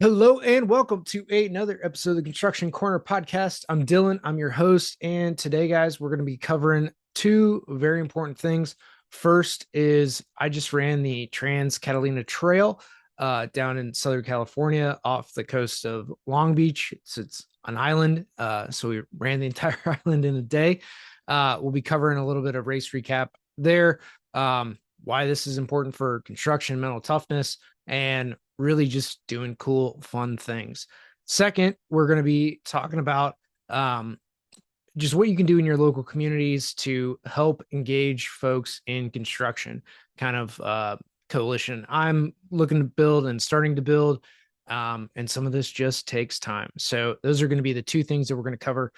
Hello and welcome to another episode of the Construction Corner podcast. I'm Dylan, I'm your host, and today, guys, we're going to be covering two very important things. First is I just ran the Catalina Trail down in Southern California off the coast of Long Beach. It's an island, so we ran the entire island in a day. We'll be covering a little bit of race recap there, why this is important for construction, mental toughness, and really just doing cool, fun things. Second, we're going to be talking about just what you can do in your local communities to help engage folks in construction, kind of coalition. I'm looking to build and starting to build, and some of this just takes time. So those are going to be the two things that we're going to cover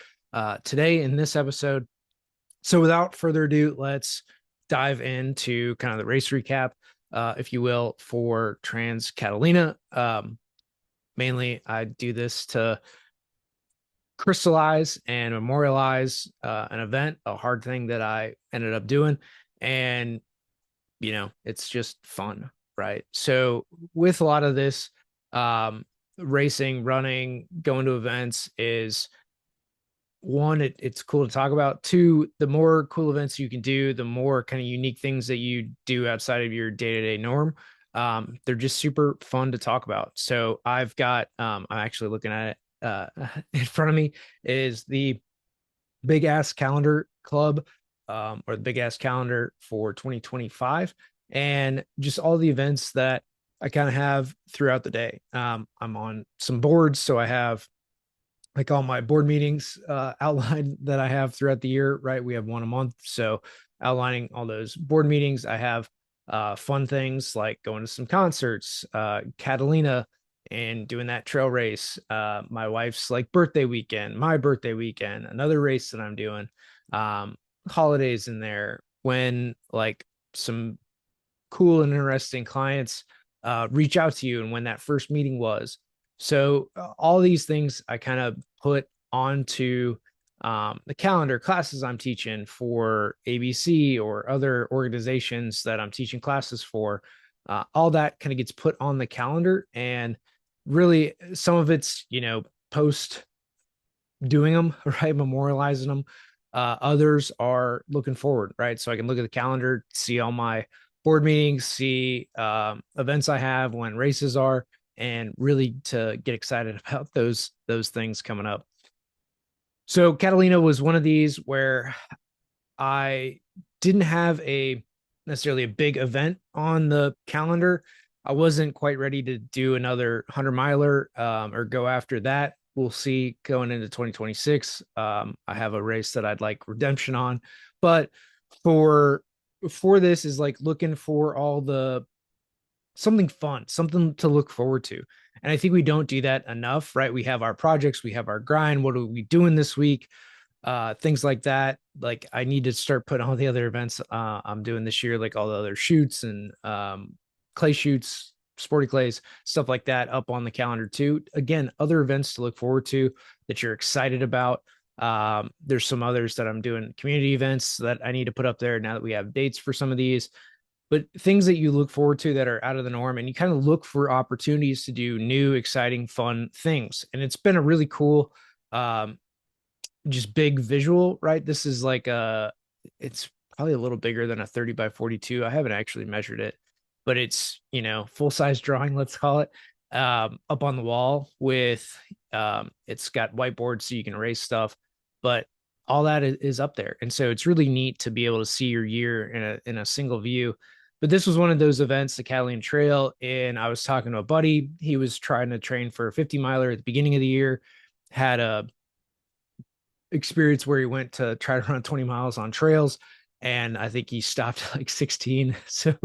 today in this episode. So without further ado, let's dive into kind of the race recap, if you will, for Catalina. Mainly, I do this to crystallize and memorialize an event, a hard thing that I ended up doing. And, it's just fun, right? So with a lot of this, racing, running, going to events is one, it's cool to talk about. Two, the more cool events you can do, the more kind of unique things that you do outside of your day-to-day norm. They're just super fun to talk about. So I've got, I'm actually looking at it in front of me is the Big Ass Calendar Club, or the Big Ass Calendar for 2025, and just all the events that I kind of have throughout the day. I'm on some boards, so I have like all my board meetings outlined that I have throughout the year, right? We have one a month. So outlining all those board meetings, I have fun things like going to some concerts, Catalina, and doing that trail race. My wife's like birthday weekend, my birthday weekend, another race that I'm doing, holidays in there when like some cool and interesting clients reach out to you and when that first meeting was. So all these things I kind of put onto the calendar, classes I'm teaching for ABC or other organizations that I'm teaching classes for. All that kind of gets put on the calendar, and really some of it's, post doing them, right? Memorializing them. Others are looking forward, right? So I can look at the calendar, see all my board meetings, see events I have, when races are, and really to get excited about those things coming up. So Catalina was one of these where I didn't have a necessarily a big event on the calendar. I wasn't quite ready to do another 100 miler or go after that. We'll see going into 2026. I have a race that I'd like redemption on, but for this is like looking for all the something fun, something to look forward to. And I think we don't do that enough, right? We have our projects, we have our grind. What are we doing this week? Things like that. Like I need to start putting all the other events I'm doing this year, like all the other shoots and clay shoots, sporty clays, stuff like that up on the calendar too. Again, other events to look forward to that you're excited about. There's some others that I'm doing, community events that I need to put up there now that we have dates for some of these, but things that you look forward to that are out of the norm, and you kind of look for opportunities to do new, exciting, fun things. And it's been a really cool, just big visual, right? This is like it's probably a little bigger than a 30 by 42. I haven't actually measured it, but it's, full size drawing, let's call it, up on the wall with, it's got whiteboards so you can erase stuff, but all that is up there. And so it's really neat to be able to see your year in a single view. But this was one of those events, the Catalina Trail, and I was talking to a buddy. He was trying to train for a 50 miler at the beginning of the year, had a experience where he went to try to run 20 miles on trails, and I think he stopped like 16. So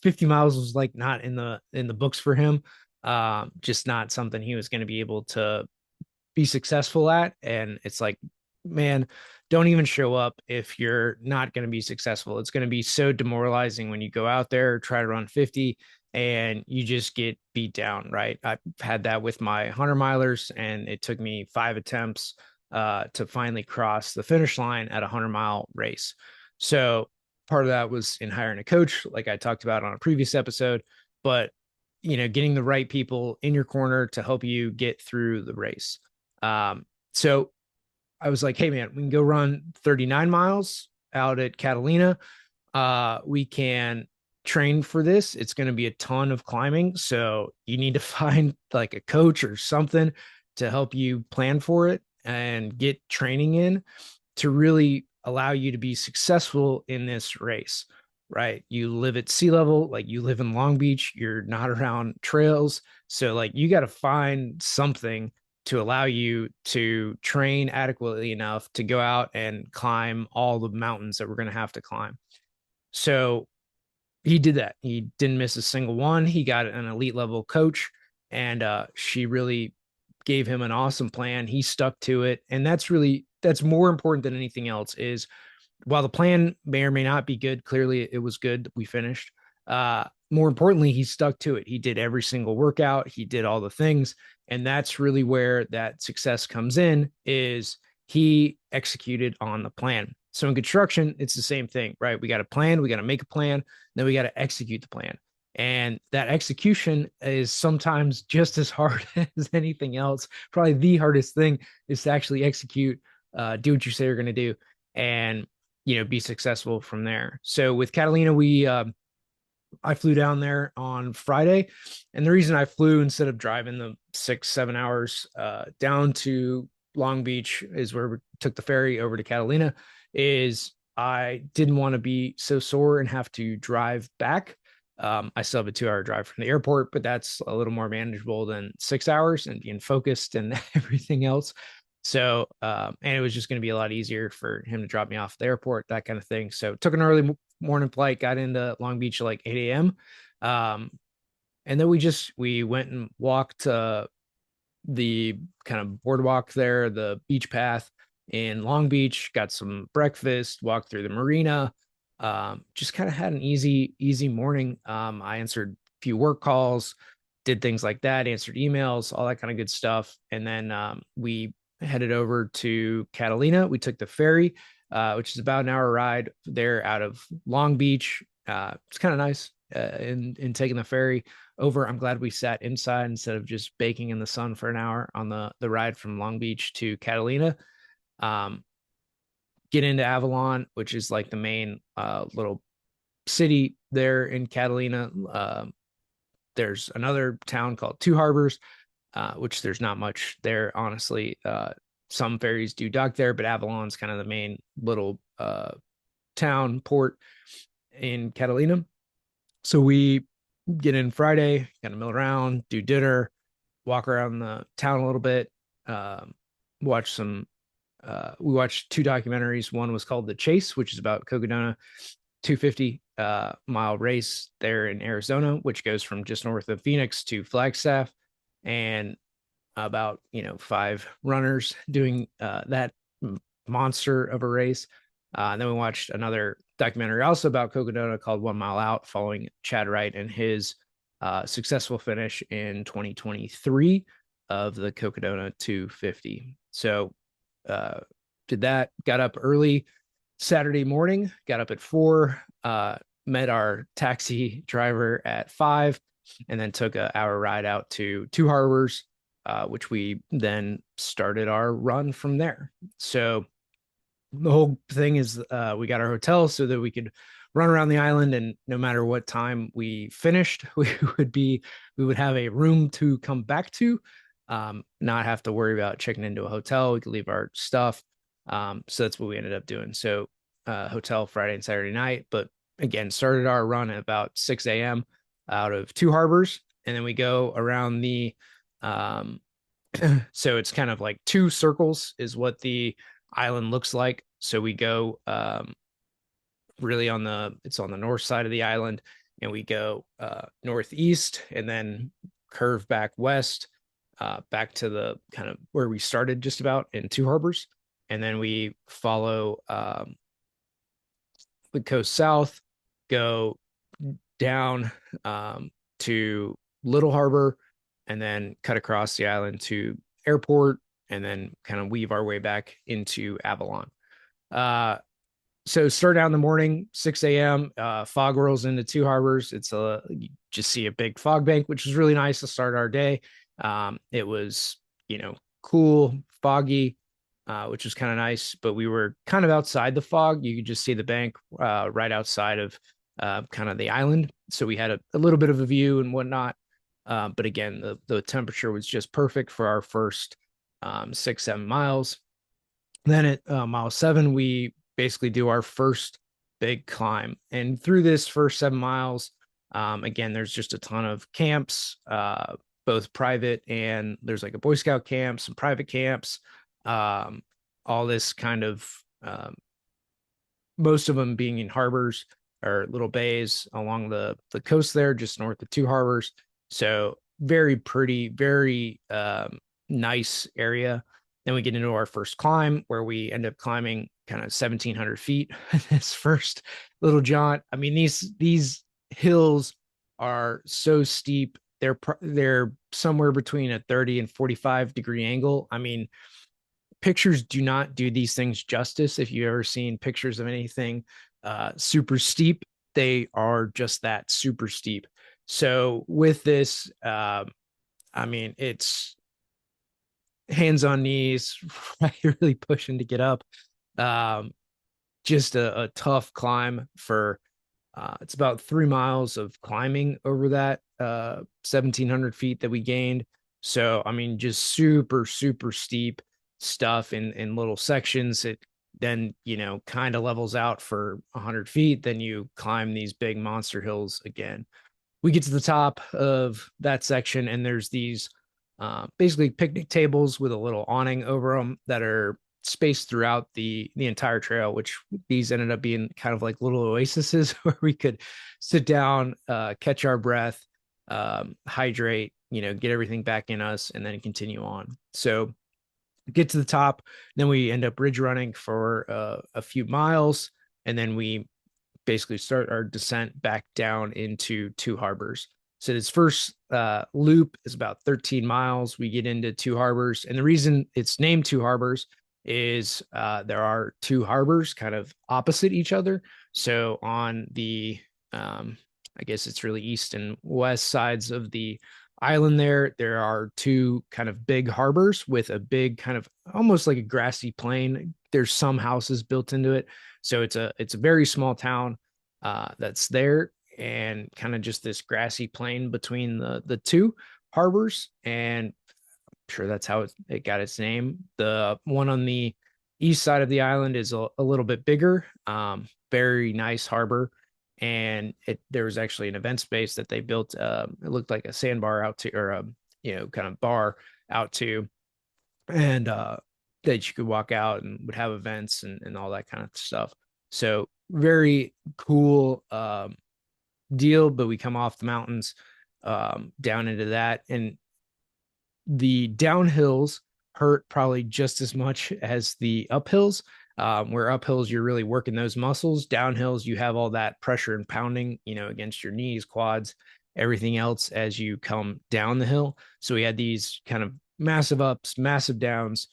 50 miles was like not in the books for him. Just not something he was going to be able to be successful at. And it's like, man, don't even show up if you're not going to be successful. It's going to be so demoralizing when you go out there, try to run 50, and you just get beat down, right? I've had that with my 100 milers, and it took me 5 attempts to finally cross the finish line at a 100 mile race. So part of that was in hiring a coach, like I talked about on a previous episode, but getting the right people in your corner to help you get through the race. So I was like, hey man, we can go run 39 miles out at Catalina. We can train for this. It's going to be a ton of climbing. So you need to find like a coach or something to help you plan for it and get training in to really allow you to be successful in this race, right? You live at sea level, like you live in Long Beach, you're not around trails. So, like, you got to find something to allow you to train adequately enough to go out and climb all the mountains that we're going to have to climb. So, he did that. He didn't miss a single one. He got an elite level coach, and she really gave him an awesome plan. He stuck to it, and that's more important than anything else. Is while the plan may or may not be good, clearly it was good. We finished. More importantly, he stuck to it. He did every single workout. He did all the things, and that's really where that success comes in. Is he executed on the plan? So in construction, it's the same thing, right? We got a plan, we got to make a plan, then we got to execute the plan. And that execution is sometimes just as hard as anything else. Probably the hardest thing is to actually execute, do what you say you're going to do, and be successful from there. So with Catalina, I flew down there on Friday, and the reason I flew instead of driving the 6-7 hours down to Long Beach is where we took the ferry over to Catalina. Is I didn't want to be so sore and have to drive back. I still have a 2-hour drive from the airport, but that's a little more manageable than 6 hours and being focused and everything else. So, and it was just going to be a lot easier for him to drop me off at the airport, that kind of thing. So, took an early morning flight, got into Long Beach at like 8 a.m. And then we went and walked the kind of boardwalk there, the beach path in Long Beach, got some breakfast, walked through the marina. Just kind of had an easy morning. I answered a few work calls, did things like that, answered emails, all that kind of good stuff. And then we headed over to Catalina. We took the ferry, which is about an hour ride there out of Long Beach. It's kind of nice in taking the ferry over. I'm glad we sat inside instead of just baking in the sun for an hour on the ride from Long Beach to Catalina. Um, get into Avalon, which is like the main little city there in Catalina. There's another town called Two Harbors, which there's not much there, honestly. Some ferries do dock there, but Avalon's kind of the main little town port in Catalina. So we get in Friday, kind of mill around, do dinner, walk around the town a little bit, watch some. We watched 2 documentaries. One was called The Chase, which is about Cocodona 250 mile race there in Arizona, which goes from just north of Phoenix to Flagstaff, and about 5 runners doing that monster of a race. And then we watched another documentary also about Cocodona called 1 Mile Out, following Chad Wright and his successful finish in 2023 of the Cocodona 250. So did that, got up early Saturday morning, got up at 4, met our taxi driver at 5, and then took an hour ride out to Two Harbors, which we then started our run from there. So the whole thing is we got our hotel so that we could run around the island, and no matter what time we finished, we would have a room to come back to, not have to worry about checking into a hotel. We could leave our stuff. So that's what we ended up doing. So hotel Friday and Saturday night, but again, started our run at about 6 a.m. out of Two Harbors, and then we go around the so it's kind of like 2 circles is what the island looks like. So we go really it's on the north side of the island, and we go northeast and then curve back west, back to the kind of where we started, just about in Two Harbors. And then we follow the coast south, go down to Little Harbor, and then cut across the island to airport, and then kind of weave our way back into Avalon. So start out in the morning, 6 a.m. Fog rolls into Two Harbors. You just see a big fog bank, which is really nice to start our day. It was, cool, foggy, which was kind of nice, but we were kind of outside the fog. You could just see the bank right outside of kind of the island. So we had a little bit of a view and whatnot. But again, the temperature was just perfect for our first 6, 7 miles. Then at mile 7, we basically do our first big climb. And through this first 7 miles, again, there's just a ton of camps, both private and there's like a Boy Scout camp, some private camps, um, all this kind of, most of them being in harbors or little bays along the coast there, just north of Two Harbors. So very pretty, very nice area. Then we get into our first climb where we end up climbing kind of 1,700 feet. This first little jaunt. I mean, these hills are so steep. They're somewhere between a 30 and 45-degree angle. I mean, pictures do not do these things justice. If you've ever seen pictures of anything super steep, they are just that, super steep. So with this, I mean, it's hands on knees, really pushing to get up. Um, just a tough climb for it's about 3 miles of climbing over that 1,700 feet that we gained. So I mean, just super, super steep stuff in little sections. It then, kind of levels out for 100 feet. Then you climb these big monster hills again. We get to the top of that section, and there's these basically picnic tables with a little awning over them that are spaced throughout the entire trail, which these ended up being kind of like little oases where we could sit down, catch our breath, hydrate, get everything back in us, and then continue on. So get to the top, then we end up ridge running for a few miles, and then we basically start our descent back down into Two Harbors. So this first loop is about 13 miles. We get into Two Harbors, and the reason it's named Two Harbors is there are two harbors kind of opposite each other. So on the, I guess it's really east and west sides of the island there are two kind of big harbors with a big kind of almost like a grassy plain. There's some houses built into it. So it's a very small town that's there, and kind of just this grassy plain between the two harbors. And I'm sure that's how it got its name. The one on the east side of the island is a little bit bigger, very nice harbor. And there was actually an event space that they built. It looked like a sandbar out to, or a kind of bar out to, and that you could walk out and would have events and all that kind of stuff. So very cool deal. But we come off the mountains down into that, and the downhills hurt probably just as much as the uphills. Where uphills, you're really working those muscles. Downhills, you have all that pressure and pounding, against your knees, quads, everything else as you come down the hill. So we had these kind of massive ups, massive downs.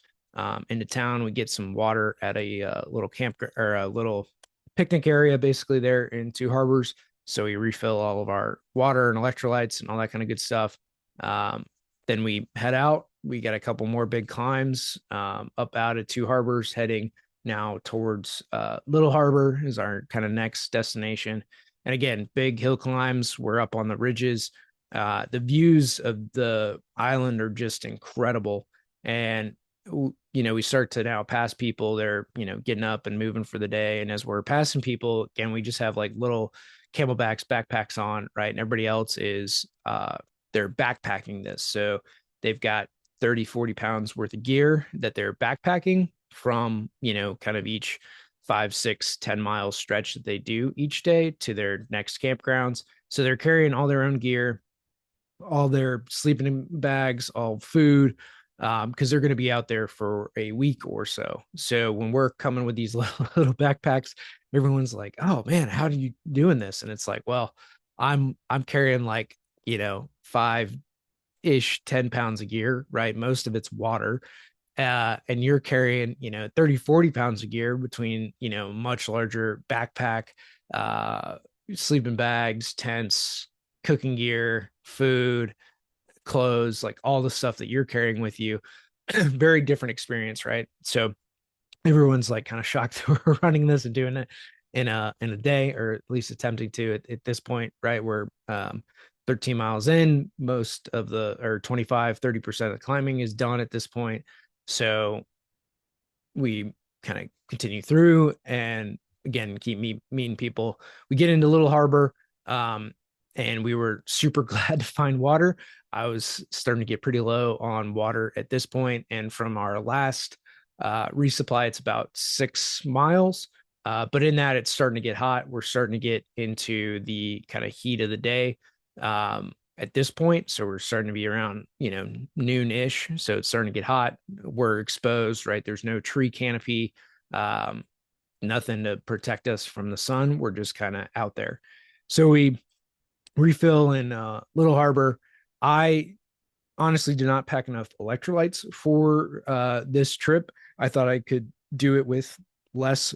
Into town, we get some water at a little camp or a little picnic area, basically there in Two Harbors. So we refill all of our water and electrolytes and all that kind of good stuff. Um, then we head out. We got a couple more big climbs up out of Two Harbors, heading now towards Little Harbor is our kind of next destination. And again, big hill climbs. We're up on the ridges. The views of the island are just incredible. And we start to now pass people. They're, getting up and moving for the day. And as we're passing people, again, we just have like little camelbacks, backpacks on, right? And everybody else is they're backpacking this. So they've got 30, 40 pounds worth of gear that they're backpacking from, kind of each 5, 6, 10 mile stretch that they do each day to their next campgrounds. So they're carrying all their own gear, all their sleeping bags, all food, because they're going to be out there for a week or so. So when we're coming with these little backpacks, everyone's like, "Oh man, how are you doing this?" And it's like, "Well, I'm carrying like 5-ish, 10 pounds of gear, right? Most of it's water, and you're carrying, 30, 40 pounds of gear between, much larger backpack, uh, sleeping bags, tents, cooking gear, food, clothes, like all the stuff that you're carrying with you. Very different experience, right? So everyone's like kind of shocked that we're running this and doing it in a day, or at least attempting to at this point, right? We're 13 miles in, most of the, or 25-30% of the climbing is done at this point. So we kind of continue through and again keep meeting people. We get into Little Harbor, um, and we were super glad to find water. I was starting to get pretty low on water at this point, and from our last resupply, it's about 6 miles. But in that, it's starting to get hot. We're starting to get into the kind of heat of the day. At this point. So we're starting to be around, noon-ish. So it's starting to get hot. We're exposed, right? There's no tree canopy, um, nothing to protect us from the sun. We're just kind of out there. So we refill in Little Harbor. I honestly did not pack enough electrolytes for this trip. I thought I could do it with less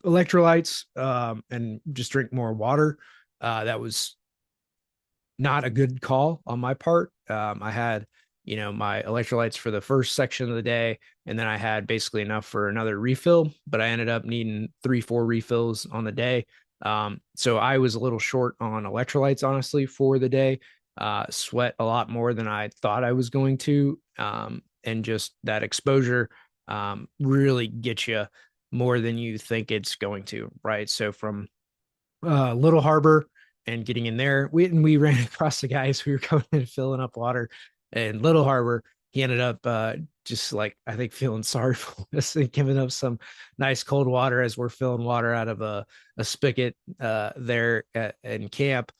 electrolytes, and just drink more water. That was not a good call on my part. I had, my electrolytes for the first section of the day, and then I had basically enough for another refill, but I ended up needing 3, 4 refills on the day. So I was a little short on electrolytes, honestly, for the day. Sweat a lot more than I thought I was going to. And just that exposure really gets you more than you think it's going to, right? So from Little Harbor and getting in there. We ran across the guys who were coming and filling up water in Little Harbor. He ended up just like, I think, feeling sorry for us and giving us some nice cold water as we're filling water out of a spigot there in camp.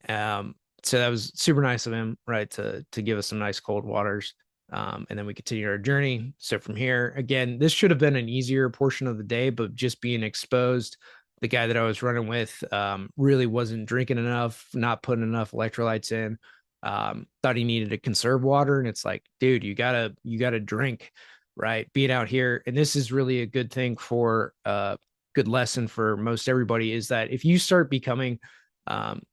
So that was super nice of him, right, to give us some nice cold waters. And then we continued our journey. So from here, again, this should have been an easier portion of the day, but just being exposed, the guy that I was running with really wasn't drinking enough, not putting enough electrolytes in. Thought he needed to conserve water, and it's like, dude, you gotta drink, right? Being out here, and this is really a good thing for good lesson for most everybody is that if you start becoming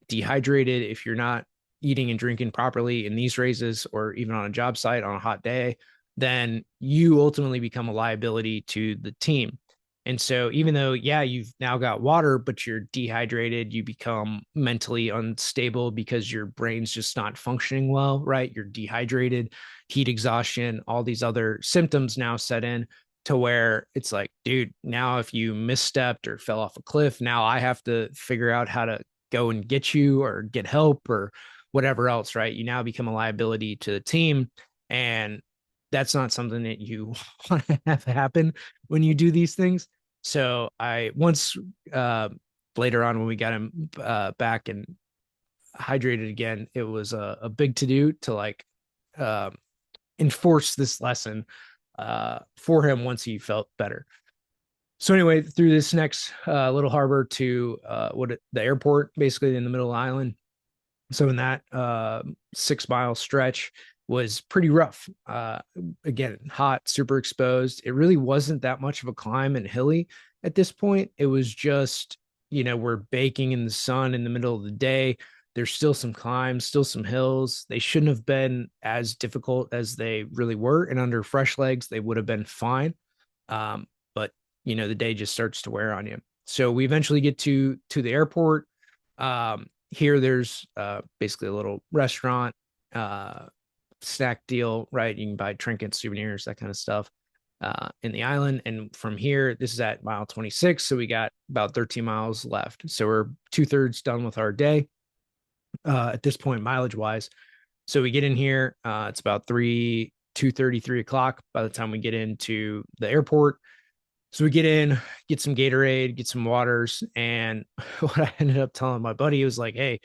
dehydrated, if you're not eating and drinking properly in these races or even on a job site on a hot day, then you ultimately become a liability to the team. And so, even though, yeah, you've now got water, but you're dehydrated, you become mentally unstable because your brain's just not functioning well, right? You're dehydrated, heat exhaustion, all these other symptoms now set in to where it's like, dude, now if you misstepped or fell off a cliff, now I have to figure out how to go and get you or get help or whatever else, right? You now become a liability to the team. And that's not something that you want to have happen when you do these things. So I once later on when we got him back and hydrated again, it was a big to do to like uh, enforce this lesson for him once he felt better. So anyway, through this next Little Harbor to the airport, basically in the middle of the island. So in that 6 mile stretch was pretty rough. Again, hot, super exposed. It really wasn't that much of a climb and hilly at this point. It was just, we're baking in the sun in the middle of the day. There's still some climbs, still some hills. They shouldn't have been as difficult as they really were. And under fresh legs, they would have been fine. But the day just starts to wear on you. So we eventually get to the airport. Here there's basically a little restaurant, snack deal, right? You can buy trinkets, souvenirs, that kind of stuff in the island. And from here, this is at mile 26. So we got about 13 miles left. So we're 2/3 done with our day at this point, mileage wise. So we get in here. It's about 2:30, 3 o'clock by the time we get into the airport. So we get in, get some Gatorade, get some waters. And what I ended up telling my buddy was like, hey,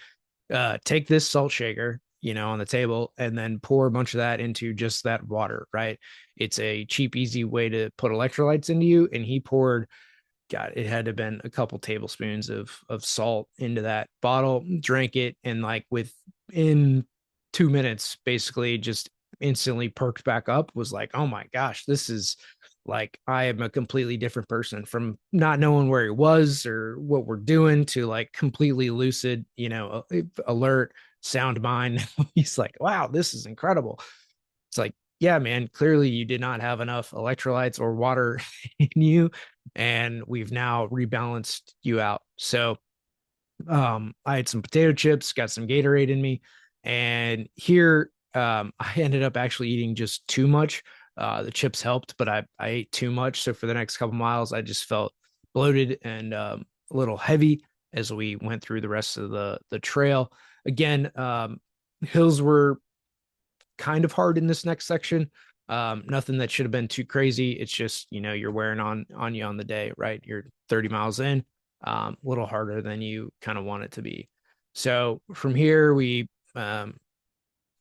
take this salt shaker, on the table, and then pour a bunch of that into just that water, right? It's a cheap, easy way to put electrolytes into you. And he poured, God, it had to have been a couple tablespoons of salt into that bottle, drank it, and like within 2 minutes, basically just instantly perked back up, was like, oh my gosh, this is like, I am a completely different person from not knowing where he was or what we're doing to like completely lucid, alert, sound mind. He's like, wow, this is incredible. It's like, yeah, man, clearly you did not have enough electrolytes or water in you, and we've now rebalanced you out. So I had some potato chips, got some Gatorade in me, and here I ended up actually eating just too much. The chips helped, but I ate too much. So for the next couple miles, I just felt bloated and a little heavy as we went through the rest of the trail. Again, hills were kind of hard in this next section. Nothing that should have been too crazy. It's just, you're wearing on you on the day, right? You're 30 miles in, a little harder than you kind of want it to be. So from here, we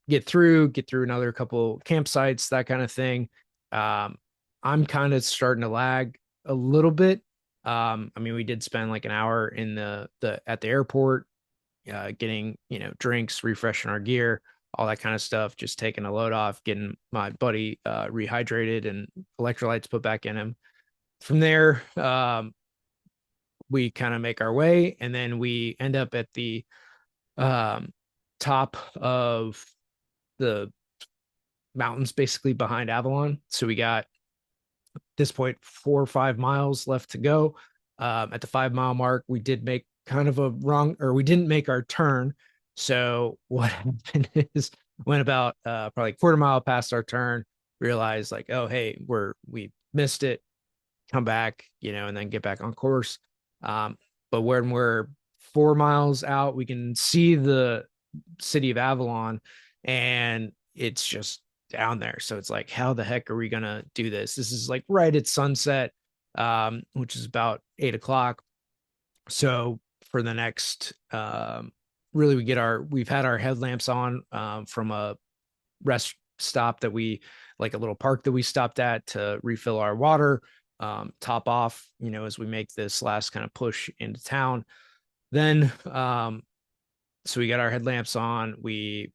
get through another couple campsites, that kind of thing. I'm kind of starting to lag a little bit. I mean, we did spend like an hour in the at the airport, getting, drinks, refreshing our gear, all that kind of stuff, just taking a load off, getting my buddy rehydrated and electrolytes put back in him. From there, we kind of make our way, and then we end up at the um, top of the mountains, basically behind Avalon. So we got this point 4 or 5 miles left to go. At the 5 mile mark, we did make kind of a wrong, or we didn't make our turn. So what happened is, went about probably quarter mile past our turn, realized like, oh hey, we missed it, come back, and then get back on course. But when we're 4 miles out, we can see the city of Avalon, and it's just down there. So it's like, how the heck are we gonna do this? This is like right at sunset, which is about 8 o'clock. So for the next, really, we've had our headlamps on from a rest stop that we, like a little park that we stopped at to refill our water, top off, as we make this last kind of push into town. Then, so we got our headlamps on. We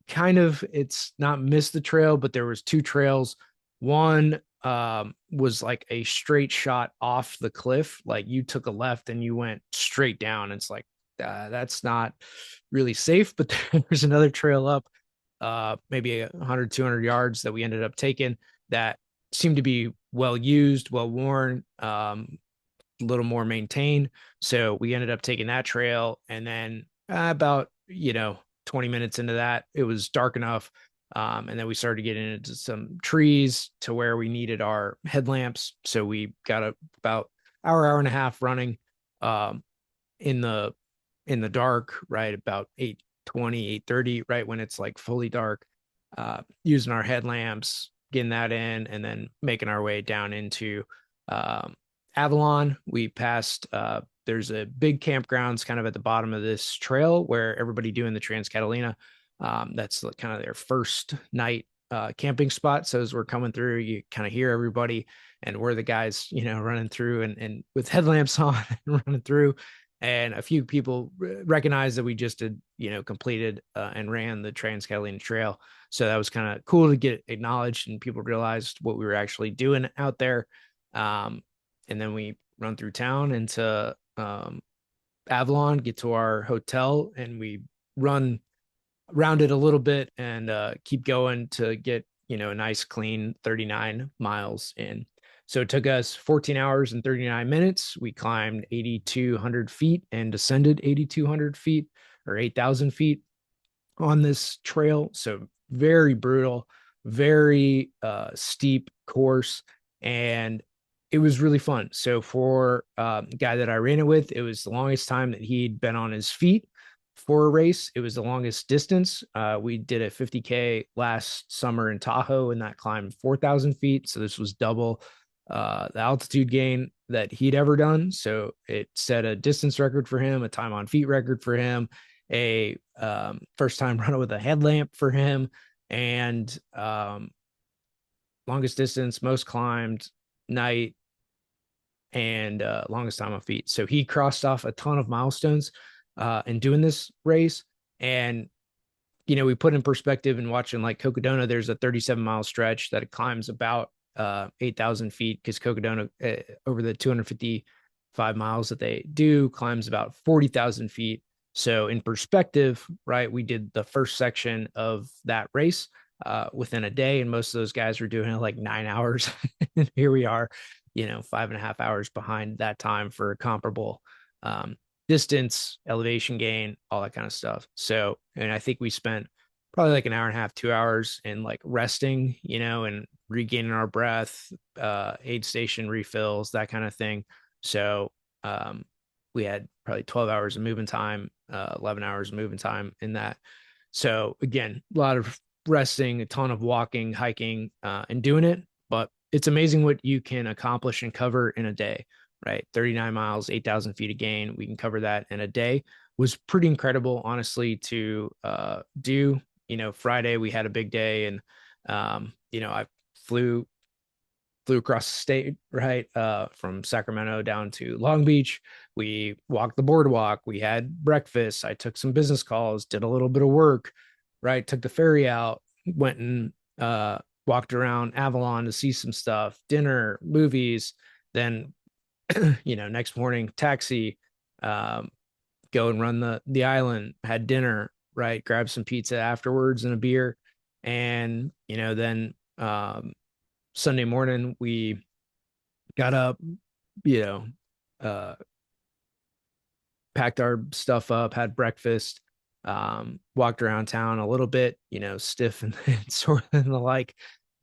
kind of, it's not missed the trail, but there was two trails. One was like a straight shot off the cliff, like you took a left and you went straight down. It's like, that's not really safe. But there's another trail up, maybe 100, 200 yards, that we ended up taking, that seemed to be well used, well worn, a little more maintained. So we ended up taking that trail, and then about 20 minutes into that, it was dark enough, and then we started getting into some trees to where we needed our headlamps. So we got about hour and a half running, um, in the dark, right about 8:20, 8:30, right when it's like fully dark, using our headlamps, getting that in, and then making our way down into um, Avalon. We passed, there's a big campgrounds kind of at the bottom of this trail where everybody doing the Trans Catalina, that's kind of their first night camping spot. So as we're coming through, you kind of hear everybody, and we're the guys, running through and with headlamps on and running through. And a few people recognized that we just had, completed and ran the Trans Catalina Trail. So that was kind of cool to get acknowledged, and people realized what we were actually doing out there. And then we run through town into Avalon, get to our hotel, and we run round it a little bit and keep going to get, a nice clean 39 miles in. So it took us 14 hours and 39 minutes. We climbed 8,200 feet and descended 8,200 feet, or 8,000 feet on this trail. So very brutal, very steep course, and it was really fun. So for the guy that I ran it with, it was the longest time that he'd been on his feet for a race. It was the longest distance. We did a 50K last summer in Tahoe, and that climbed 4,000 feet. So this was double the altitude gain that he'd ever done. So it set a distance record for him, a time on feet record for him, a first time running with a headlamp for him, and longest distance, most climbed night, and longest time on feet. So he crossed off a ton of milestones in doing this race. And we put in perspective and watching like Cocodona, there's a 37-mile stretch that it climbs about 8,000 feet because Cocodona, over the 255 miles that they do, climbs about 40,000 feet. So, in perspective, right, we did the first section of that race within a day, and most of those guys were doing it like 9 hours. And here we are, 5.5 hours behind that time for a comparable um, distance, elevation gain, all that kind of stuff. So, and I think we spent probably like an hour and a half, 2 hours in like resting, and regaining our breath, aid station refills, that kind of thing. So, um, we had probably 12 hours of movement time, 11 hours of movement time in that. So again, a lot of resting, a ton of walking, hiking, and doing it. But it's amazing what you can accomplish and cover in a day, right? 39 miles, 8,000 feet of gain. We can cover that in a day. Was pretty incredible, honestly, to do. Friday we had a big day, and I flew across the state, right? From Sacramento down to Long Beach. We walked the boardwalk. We had breakfast. I took some business calls, did a little bit of work, right? Took the ferry out, went and walked around Avalon to see some stuff, dinner, movies. Then, next morning, taxi, um, go and run the island, had dinner, right? Grab some pizza afterwards and a beer. And, then Sunday morning, we got up, you know, uh, packed our stuff up, had breakfast, walked around town a little bit, stiff and, and sore and the like.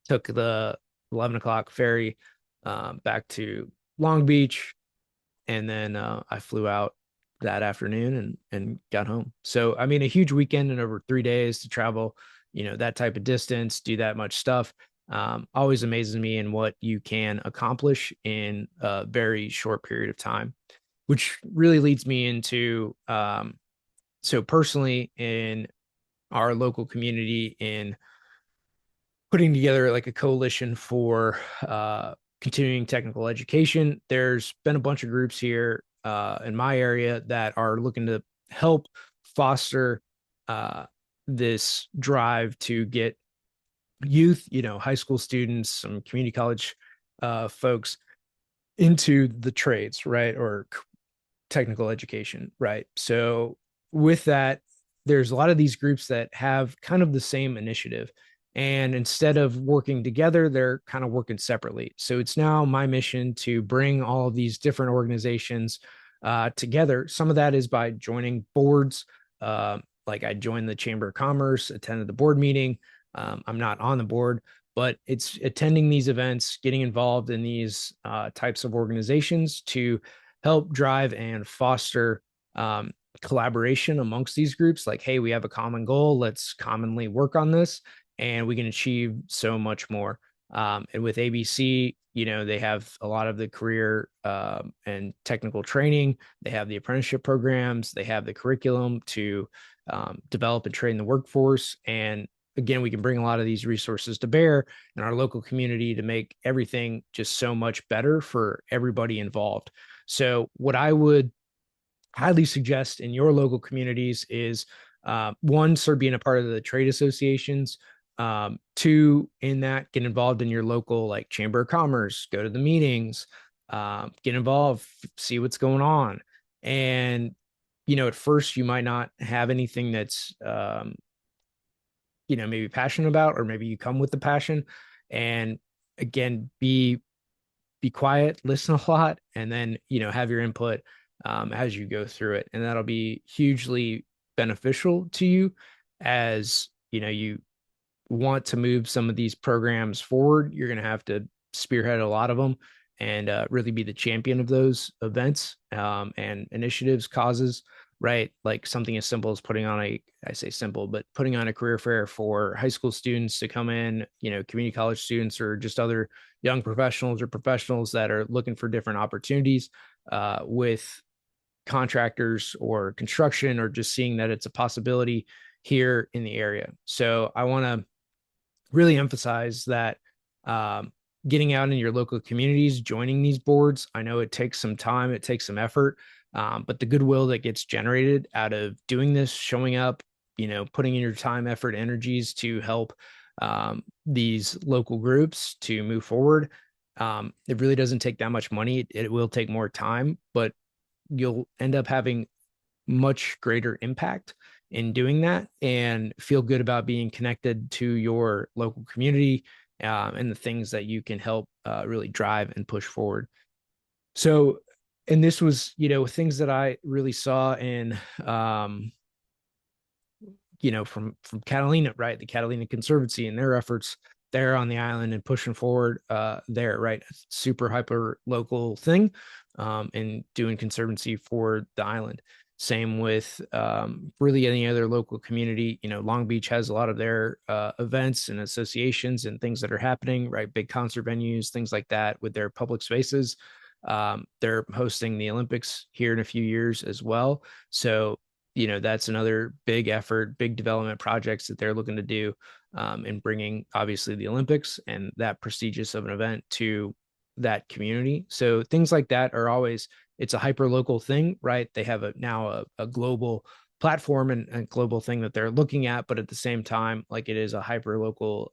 Took the 11 o'clock ferry back to Long Beach, and then I flew out that afternoon and got home. So I mean, a huge weekend and over 3 days to travel, that type of distance, do that much stuff. Always amazes me in what you can accomplish in a very short period of time, which really leads me into so personally in our local community in putting together like a coalition for continuing technical education. There's been a bunch of groups here in my area that are looking to help foster this drive to get youth, high school students, some community college folks into the trades, right? Or technical education, right? So with that, there's a lot of these groups that have kind of the same initiative. And instead of working together, they're kind of working separately. So it's now my mission to bring all of these different organizations together. Some of that is by joining boards. Like I joined the Chamber of Commerce, attended the board meeting. I'm not on the board, but it's attending these events, getting involved in these types of organizations to help drive and foster collaboration amongst these groups. Like, hey, we have a common goal. Let's commonly work on this, and we can achieve so much more. And with ABC, they have a lot of the career and technical training. They have the apprenticeship programs. They have the curriculum to develop and train the workforce. And again, we can bring a lot of these resources to bear in our local community to make everything just so much better for everybody involved. So, what I would highly suggest in your local communities is one, sort of being a part of the trade associations. Two, in that, get involved in your local like Chamber of Commerce, go to the meetings, get involved, see what's going on. And, at first you might not have anything that's, maybe passionate about, or maybe you come with the passion. And again, be quiet, listen a lot, and then, have your input as you go through it. And that'll be hugely beneficial to you as, you want to move some of these programs forward. You're going to have to spearhead a lot of them and really be the champion of those events and initiatives, causes, right? Like something as simple as I say simple, but putting on a career fair for high school students to come in, community college students, or just other young professionals or professionals that are looking for different opportunities with contractors or construction, or just seeing that it's a possibility here in the area. So I want to really emphasize that getting out in your local communities, joining these boards. I know it takes some time, it takes some effort, but the goodwill that gets generated out of doing this, showing up, putting in your time, effort, energies to help these local groups to move forward. It really doesn't take that much money. It will take more time, but you'll end up having much greater impact in doing that and feel good about being connected to your local community, and the things that you can help really drive and push forward. So, and this was, things that I really saw in, from Catalina, right? The Catalina Conservancy and their efforts there on the island and pushing forward there, right? Super hyper local thing, and doing conservancy for the island. Same with really any other local community. Long Beach has a lot of their events and associations and things that are happening, right? Big concert venues, things like that with their public spaces. They're hosting the Olympics here in a few years as well. So that's another big effort, big development projects that they're looking to do, in bringing obviously the Olympics and that prestigious of an event to that community. So things like that are always, it's a hyper local thing, right? They have now a global platform and global thing that they're looking at, but at the same time, like it is a hyper local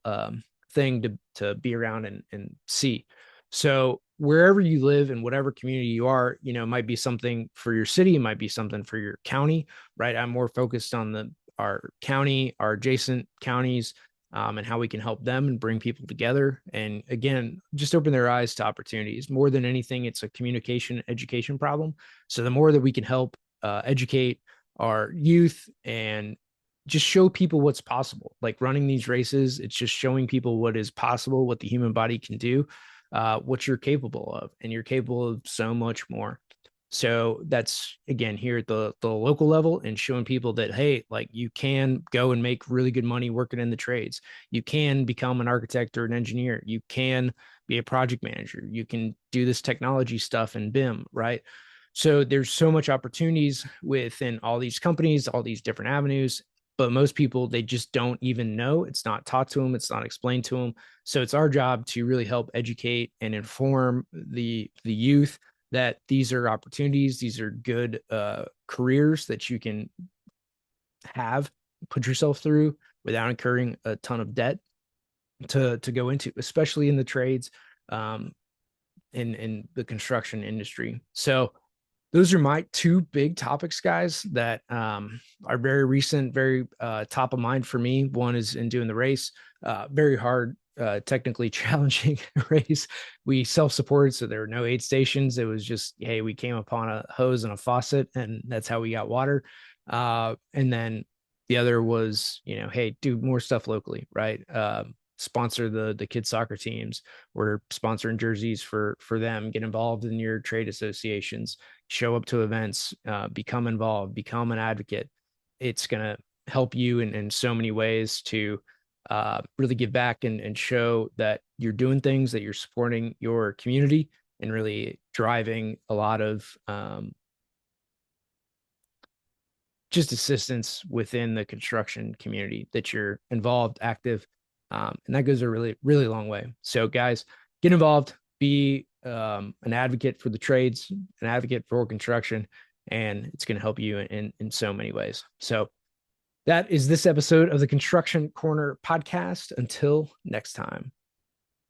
thing to be around and see. So wherever you live in whatever community you are, it might be something for your city, it might be something for your county, right? I'm more focused on our county, our adjacent counties, and how we can help them and bring people together. And again, just open their eyes to opportunities. More than anything, it's a communication education problem. So the more that we can help educate our youth and just show people what's possible, like running these races, it's just showing people what is possible, what the human body can do, what you're capable of, and you're capable of so much more. So that's again here at the local level and showing people that, hey, like you can go and make really good money working in the trades. You can become an architect or an engineer. You can be a project manager. You can do this technology stuff in BIM, right? So there's so much opportunities within all these companies, all these different avenues. But most people, they just don't even know. It's not taught to them. It's not explained to them. So it's our job to really help educate and inform the youth that these are opportunities, these are good careers that you can have, put yourself through without incurring a ton of debt to go into, especially in the trades, in the construction industry. So those are my two big topics, guys, that are very recent, very top of mind for me. One is in doing the race, very hard, technically challenging race. We self-supported, so there were no aid stations. It was just, hey, we came upon a hose and a faucet, and that's how we got water. And then the other was, hey, do more stuff locally, right? Sponsor the kids soccer teams. We're sponsoring jerseys for them. Get involved in your trade associations. Show up to events. Become involved. Become an advocate. It's gonna help you in so many ways to really give back and show that you're doing things, that you're supporting your community, and really driving a lot of just assistance within the construction community, that you're involved, active, and that goes a really, really long way. So, guys, get involved, be an advocate for the trades, an advocate for construction, and it's going to help you in so many ways. So, that is this episode of the Construction Corner podcast. Until next time.